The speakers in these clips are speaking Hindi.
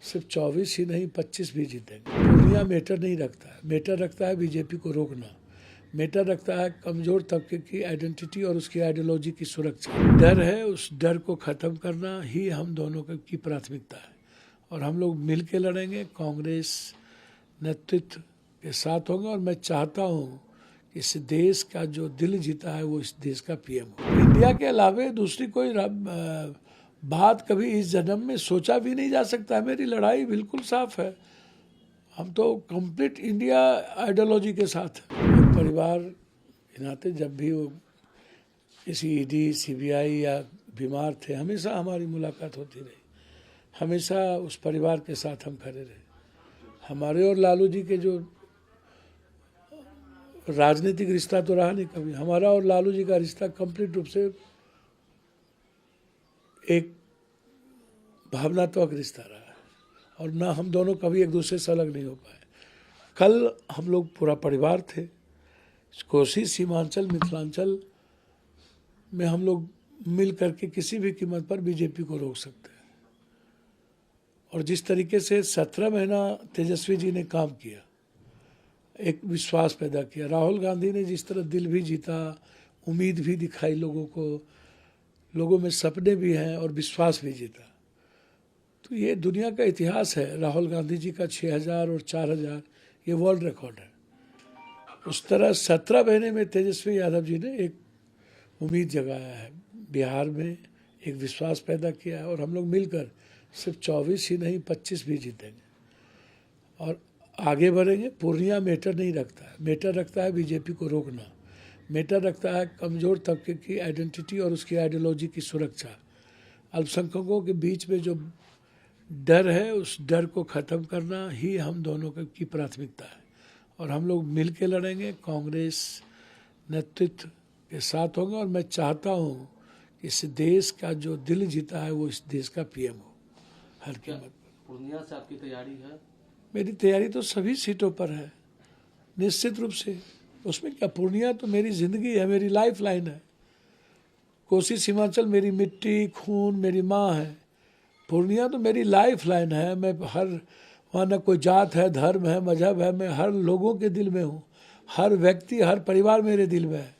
सिर्फ 24 ही नहीं 25 भी जीतेंगे। पूर्णिया मैटर नहीं रखता है, मैटर रखता है बीजेपी को रोकना, मैटर रखता है कमज़ोर तबके की आइडेंटिटी और उसकी आइडियोलॉजी की सुरक्षा। डर है, उस डर को ख़त्म करना ही हम दोनों की प्राथमिकता है और हम लोग मिल के लड़ेंगे। कांग्रेस नेतृत्व के साथ होंगे और मैं चाहता हूँ कि इस देश का जो दिल जीता है वो इस देश का पीएम हो। इंडिया के अलावे दूसरी कोई बात कभी इस जन्म में सोचा भी नहीं जा सकता है। मेरी लड़ाई बिल्कुल साफ है, हम तो कंप्लीट इंडिया आइडियोलॉजी के साथ हैं। परिवार के नाते जब भी वो किसी ईडी सीबीआई या बीमार थे, हमेशा हमारी मुलाकात होती रही, हमेशा उस परिवार के साथ हम खड़े रहे। हमारे और लालू जी के जो राजनीतिक रिश्ता तो रहा नहीं कभी, हमारा और लालू जी का रिश्ता कंप्लीट रूप से एक भावनात्मक रिश्ता रहा है और ना हम दोनों कभी एक दूसरे से अलग नहीं हो पाए। कल हम लोग पूरा परिवार थे, कोसी सीमांचल मिथिलांचल में हम लोग मिल करके किसी भी कीमत पर बीजेपी को रोक सकते हैं। और जिस तरीके से 17 महीना तेजस्वी जी ने काम किया, एक विश्वास पैदा किया, राहुल गांधी ने जिस तरह दिल भी जीता, उम्मीद भी दिखाई लोगों को, लोगों में सपने भी हैं और विश्वास भी जीता, तो ये दुनिया का इतिहास है। राहुल गांधी जी का 6000 और 4000 ये वर्ल्ड रिकॉर्ड है। उस तरह 17 महीने में तेजस्वी यादव जी ने एक उम्मीद जगाया है, बिहार में एक विश्वास पैदा किया है और हम लोग मिलकर सिर्फ 24 ही नहीं 25 भी जीतेंगे और आगे बढ़ेंगे। पूर्णिया मैटर नहीं रखता है, मैटर रखता है बीजेपी को रोकना, मैटर रखता है कमज़ोर तबके की आइडेंटिटी और उसकी आइडियोलॉजी की सुरक्षा। अल्पसंख्यकों के बीच में जो डर है, उस डर को ख़त्म करना ही हम दोनों की प्राथमिकता है और हम लोग मिल के लड़ेंगे। कांग्रेस नेतृत्व के साथ होंगे और मैं चाहता हूँ कि इस देश का जो दिल जीता है वो इस देश का पीएम हो हर कीमत पर। पूर्णिया से आपकी तैयारी है? मेरी तैयारी तो सभी सीटों पर है निश्चित रूप से, उसमें क्या, पूर्णिया तो मेरी ज़िंदगी है, मेरी लाइफ लाइन है। कोसी सीमांचल मेरी मिट्टी खून मेरी माँ है, पूर्णिया तो मेरी लाइफ लाइन है। मैं हर वहाँ न कोई जात है, धर्म है, मजहब है, मैं हर लोगों के दिल में हूँ, हर व्यक्ति हर परिवार मेरे दिल में है।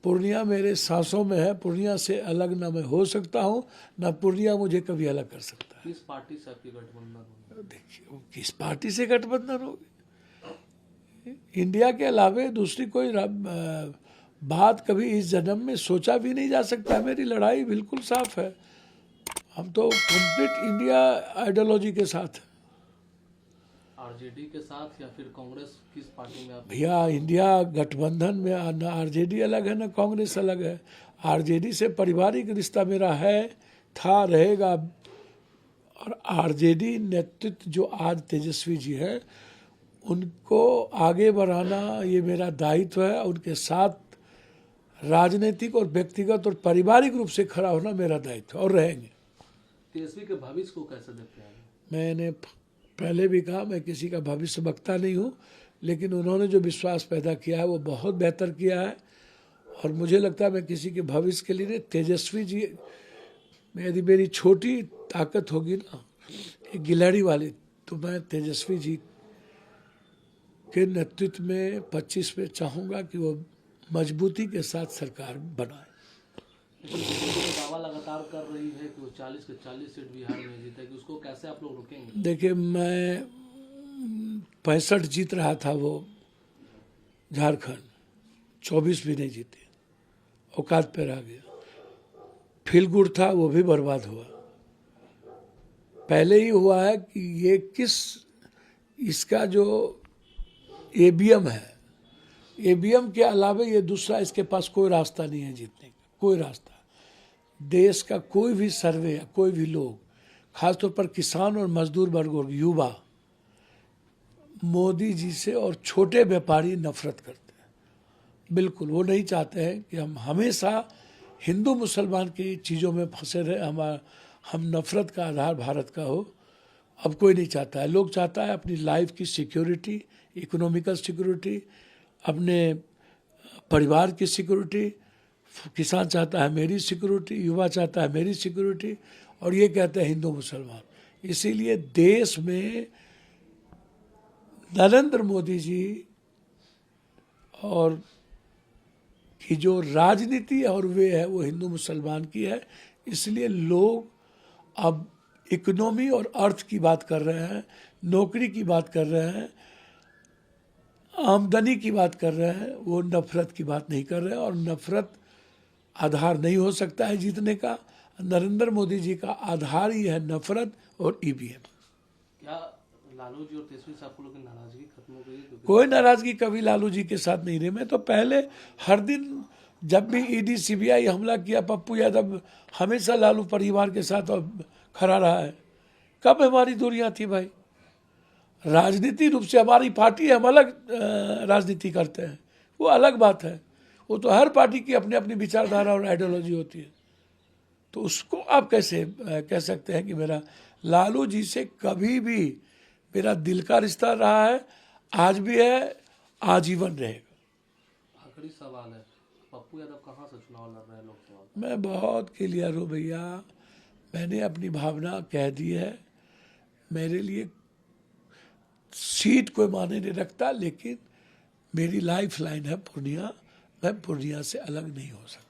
पूर्णिया मेरे सांसों में है, पूर्णिया से अलग ना मैं हो सकता हूँ, ना पूर्णिया मुझे कभी अलग कर सकता है। किस पार्टी से आपकी गठबंधन होगी? देखिए, किस पार्टी से गठबंधन होगी, इंडिया के अलावे दूसरी कोई बात कभी इस जन्म में सोचा भी नहीं जा सकता। मेरी लड़ाई बिल्कुल साफ है, हम तो कंप्लीट इंडिया आइडियोलॉजी के साथ हैं। आरजेडी के साथ या फिर कांग्रेस, किस पार्टी में आप? भैया, इंडिया गठबंधन में ना आरजेडी अलग है ना कांग्रेस अलग है। आरजेडी से पारिवारिक रिश्ता मेरा है, था, रहेगा। और आरजेडी नेतृत्व जो आज तेजस्वी जी है, उनको आगे बढ़ाना ये मेरा दायित्व है। उनके साथ राजनीतिक और व्यक्तिगत और पारिवारिक रूप से खड़ा होना मेरा दायित्व है और रहेंगे। तेजस्वी के भविष्य को कैसे देखते हैं? मैंने पहले भी कहा, मैं किसी का भविष्य वक्ता नहीं हूँ, लेकिन उन्होंने जो विश्वास पैदा किया है वो बहुत बेहतर किया है और मुझे लगता है मैं किसी के भविष्य के लिए नहीं, तेजस्वी जी यदि मेरी छोटी ताकत होगी ना, एक गिलहरी वाली, तो मैं तेजस्वी जी के नेतृत्व में 25 में चाहूँगा कि वो मजबूती के साथ सरकार बनाए। दावा लगातार कर रही है कि वो 40 के 40 सीट बिहार में जीतेगी, उसको कैसे आप लोग रोकेंगे? देखिए, मैं 65 जीत रहा था वो झारखंड, 24 भी नहीं जीते, औकात पे रह गया। फील गुड था, वो भी बर्बाद हुआ। पहले ही हुआ है कि ये इसका जो ईवीएम है, ईवीएम के अलावा ये दूसरा इसके पास कोई रास्ता नहीं है जीतने का, कोई रास्ता। देश का कोई भी सर्वे या कोई भी लोग, खासतौर पर किसान और मजदूर वर्ग और युवा, मोदी जी से और छोटे व्यापारी नफरत करते हैं। बिल्कुल वो नहीं चाहते हैं कि हम हमेशा हिंदू मुसलमान की चीज़ों में फंसे रहे, हम नफरत का आधार भारत का हो। अब कोई नहीं चाहता है, लोग चाहता है अपनी लाइफ की सिक्योरिटी, इकोनॉमिकल सिक्योरिटी, अपने परिवार की सिक्योरिटी। किसान चाहता है मेरी सिक्योरिटी, युवा चाहता है मेरी सिक्योरिटी, और ये कहते हैं हिंदू मुसलमान। इसीलिए देश में नरेंद्र मोदी जी और की जो राजनीति और वे है वो हिंदू मुसलमान की है। इसलिए लोग अब इकोनॉमी और अर्थ की बात कर रहे हैं, नौकरी की बात कर रहे हैं, आमदनी की बात कर रहे हैं, वो नफरत की बात नहीं कर रहे हैं। और नफरत आधार नहीं हो सकता है जीतने का। नरेंद्र मोदी जी का आधार ही है नफरत और ईवीएम। क्या लालू जी और तेजस्वी साहब को लोग की नाराजगी खत्म हो गई है? क्योंकि कोई नाराजगी कभी लालू जी के साथ नहीं रही। मैं तो पहले हर दिन जब भी ईडी सीबीआई हमला किया, पप्पू यादव हमेशा लालू परिवार के साथ खड़ा रहा है। कब हमारी दूरियां थी भाई? राजनीति रूप से हमारी पार्टी है, हम अलग राजनीति करते हैं, वो अलग बात है। वो तो हर पार्टी की अपनी अपनी विचारधारा और आइडियोलॉजी होती है। तो उसको आप कैसे कह सकते हैं कि मेरा लालू जी से कभी भी मेरा दिल का रिश्ता रहा है, आज भी है, आजीवन रहेगा। आखिरी सवाल है, पप्पू यादव कहाँ से चुनाव लड़ रहे हैं लोकसभा का? मैं बहुत क्लियर हूँ भैया, मैंने अपनी भावना कह दी है। मेरे लिए सीट कोई मायने नहीं रखता, लेकिन मेरी लाइफ लाइन है पूर्णिया। मैं पूर्णिया से अलग नहीं हो सकता।